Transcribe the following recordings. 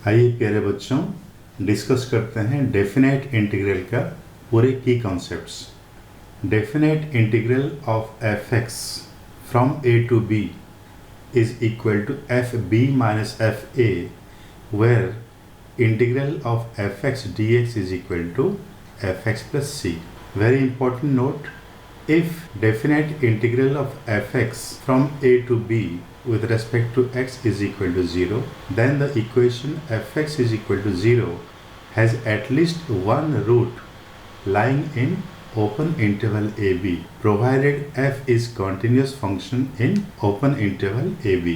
आइए प्यारे बच्चों, डिस्कस करते हैं डेफिनेट इंटीग्रल का पूरे की concepts. Definite integral of F x from a to b is equal to f b minus f a, where integral of F x d x is equal to f x plus c. Very important note, if definite integral of fx from a to b with respect to x is equal to 0, then the equation fx is equal to 0 has at least one root lying in open interval ab, provided f is continuous function in open interval ab.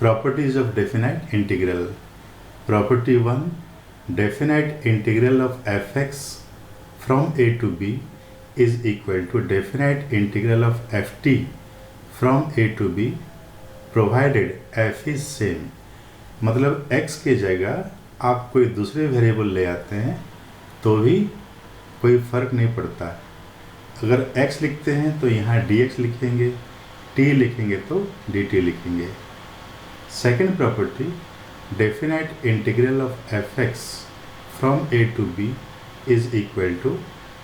Properties of definite integral. Property 1, definite integral of fx from a to b is equal to definite integral of ft from a to b provided f is same। मतलब x के जगह आप कोई दूसरे variable ले आते हैं तो भी कोई फ़र्क नहीं पड़ता। अगर x लिखते हैं तो यहाँ dx लिखेंगे, t लिखेंगे तो dt लिखेंगे। Second property, definite integral of fx from a to b is equal to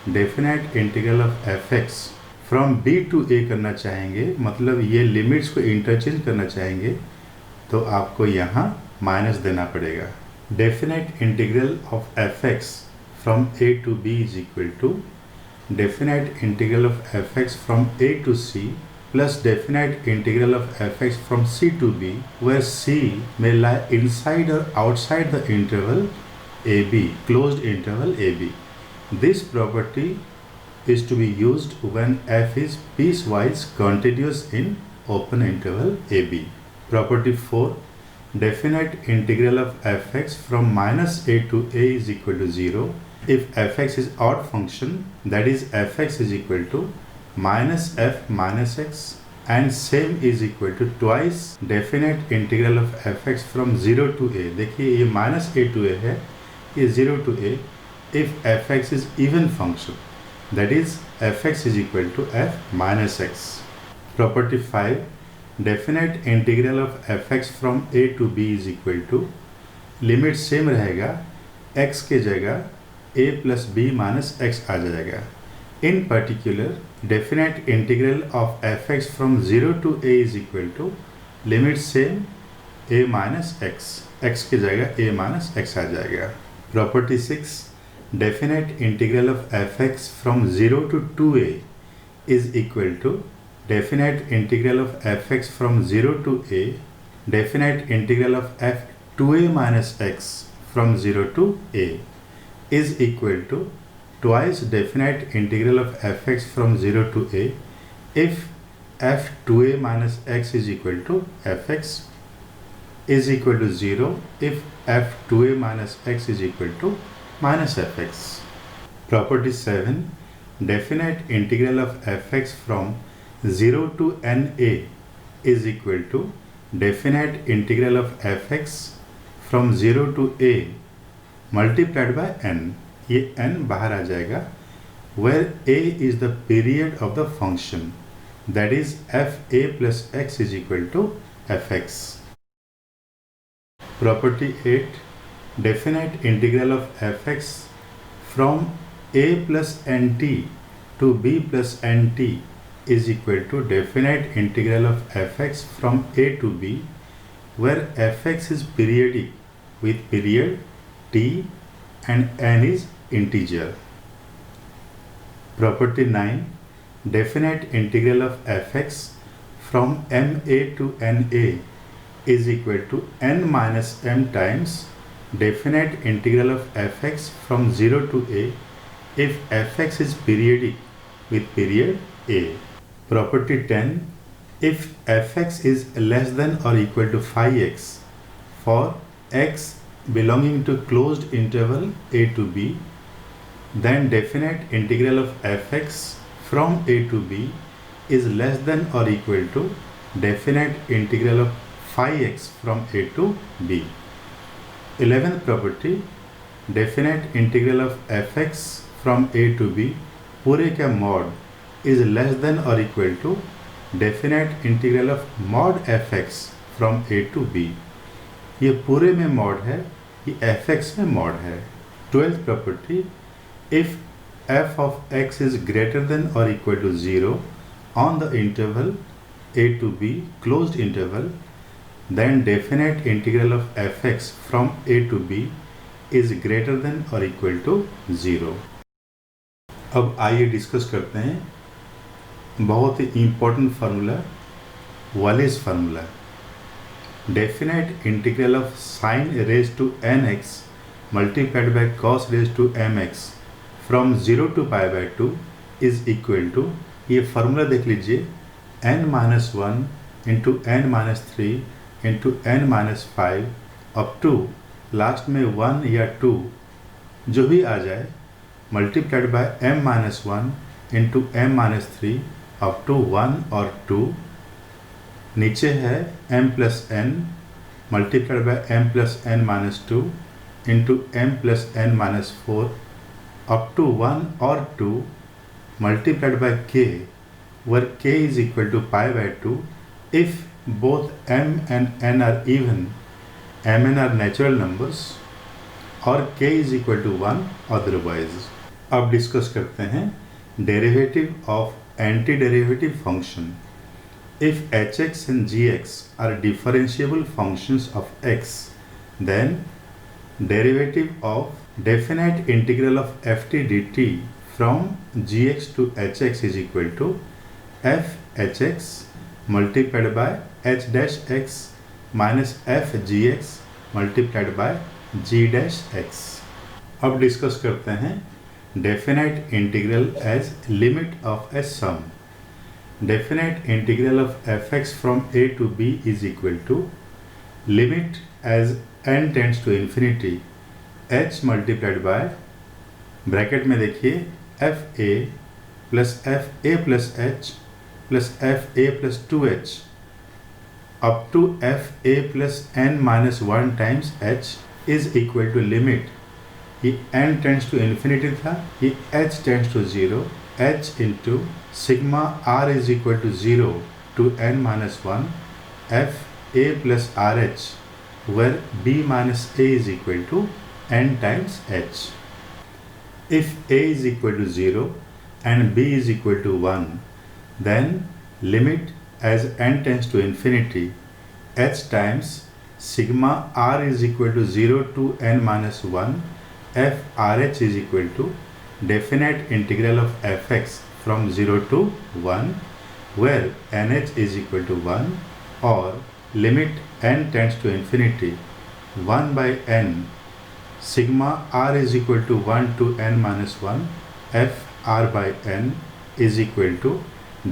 definite integral of F x from B to A करना चाहेंगे, मतलब ये लिमिट्स को इंटरचेंज करना चाहेंगे तो आपको यहाँ माइनस देना पड़ेगा। Definite integral of F x from a to b is equal to definite integral of F x from a to c plus definite integral of F x from c to b, where c may lie inside or outside the interval AB, closed interval AB. This property is to be used when f is piecewise continuous in open interval AB. Property 4, definite integral of fx from minus a to a is equal to 0 if fx is odd function, that is fx is equal to minus f minus x, and same is equal to twice definite integral of fx from 0 to a। देखिए ये minus a to a है, ये 0 to a if fx is even function, that is fx is equal to f minus x. Property 5, definite integral of fx from a to b is equal to, limit same रहेगा, x के जगह a plus b minus x आ जाएगा। In particular, definite integral of fx from 0 to a is equal to limit same a minus x, x के जगह a minus x आ जाएगा। Property 6, definite integral of fx from 0 to 2a is equal to definite integral of fx from 0 to a definite integral of f 2a minus x from 0 to a is equal to twice definite integral of fx from 0 to a if f 2a minus x is equal to fx is equal to 0 if f 2a minus x is equal to minus fx. Property 7, definite integral of fx from 0 to na is equal to definite integral of fx from 0 to a multiplied by n, ये n बाहर आ जाएगा, where a is the period of the function, that is fa plus x is equal to fx. Property 8, definite integral of fx from a plus nt to b plus nt is equal to definite integral of fx from a to b, where fx is periodic with period t and n is integer. Property 9, definite integral of fx from ma to na is equal to n minus m times definite integral of fx from 0 to a if fx is periodic with period a. Property 10, if fx is less than or equal to 5x for x belonging to closed interval a to b, then definite integral of fx from a to b is less than or equal to definite integral of 5x from a to b. 11th property, definite integral of fx from a to b पूरे का mod is less than or equal to definite integral of mod fx from a to b। ये पूरे में mod है, ये fx में mod है। 12th property, if f of x is greater than or equal to 0 on the interval a to b closed interval, then definite integral of fx from a to b is greater than or equal to 0। अब आइए discuss करते हैं बहुत ही important formula, Wallis formula. Definite integral of sine raise to N X multiplied by cos raise to M X from 0 to π/2 is equal to, ये formula देख लीजिए, n-1 into n-3 into n-5 up to last में 1 या 2 जो भी आ जाए, multiplied by m-1 into m-3 up to 1 और 2। नीचे है m plus n multiplied by m plus n-2 into m plus n-4 up to 1 और 2 multiplied by k, where k is equal to π/2 if both m and n are even, mn are natural numbers, और k is equal to 1 otherwise। अब discuss करते हैं derivative of anti derivative function. If hx and gx are differentiable functions of x, then derivative of definite integral of ft dt from gx to hx is equal to f hx multiplied by h dash x minus f gx multiplied by g dash x। अब discuss करते हैं definite integral as limit of a sum. Definite integral of F x from a to b is equal to limit as n tends to infinity h multiplied by, bracket में देखिए, f a plus f a plus h plus f a plus 2h up to f a plus n-1 times h is equal to limit, ये n tends to infinity था, ये h tends to 0, h into sigma r is equal to 0 to n-1 f a plus r h, where b minus a is equal to n times h। If a is equal to 0 and b is equal to 1, then limit as n tends to infinity h times sigma r is equal to 0 to n-1 f rh is equal to definite integral of fx from 0 to 1, where nh is equal to 1, or limit n tends to infinity 1 by n sigma r is equal to 1 to n-1 f r by n is equal to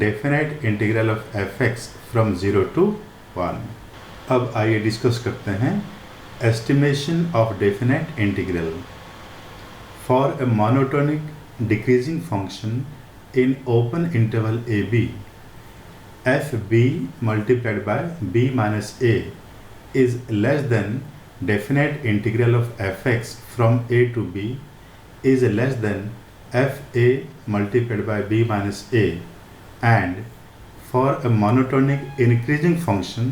definite integral of fx from 0 to 1। अब आइए discuss करते हैं estimation of definite integral. For a monotonic decreasing function in open interval a b, f b multiplied by b minus a is less than definite integral of fx from a to b is less than fa multiplied by b minus a, and for a monotonic increasing function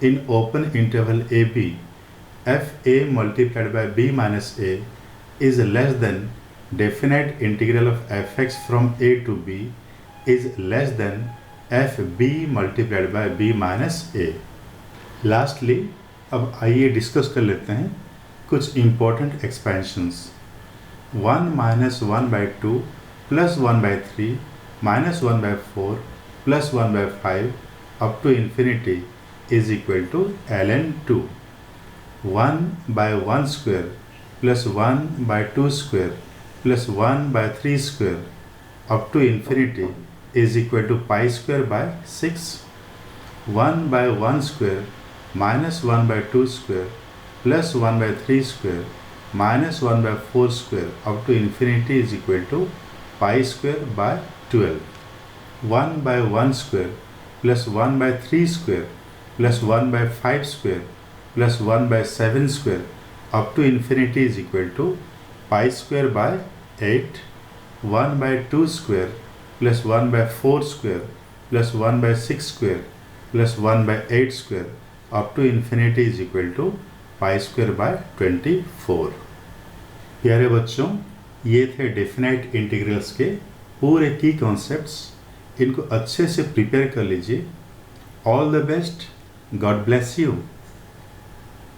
in open interval ab, fa multiplied by b minus a is less than definite integral of fx from a to b is less than fb multiplied by b minus a। Lastly, अब आइए discuss कर लेते हैं कुछ important expansions. 1 minus 1/2 plus 1/3 minus 1/4 plus 1/5 up to infinity is equal to ln2। 1/1 square plus 1/2 square plus 1/3 square up to infinity is equal to pi square by 6। 1/1 square minus 1/2 square plus 1/3 square minus 1/4 square up to infinity is equal to pi square by 12। 1/1 square plus 1/3 square plus 1/5 square plus 1/7 square up to infinity is equal to pi square by 8। 1/2 square plus 1/4 square plus 1/6 square plus 1/8 square up to infinity is equal to pi square bye 24। प्यारे बच्चों, ये थे definite integrals के पूरे की concepts. इनको अच्छे से प्रिपेयर कर लीजिए। All the best, God bless you.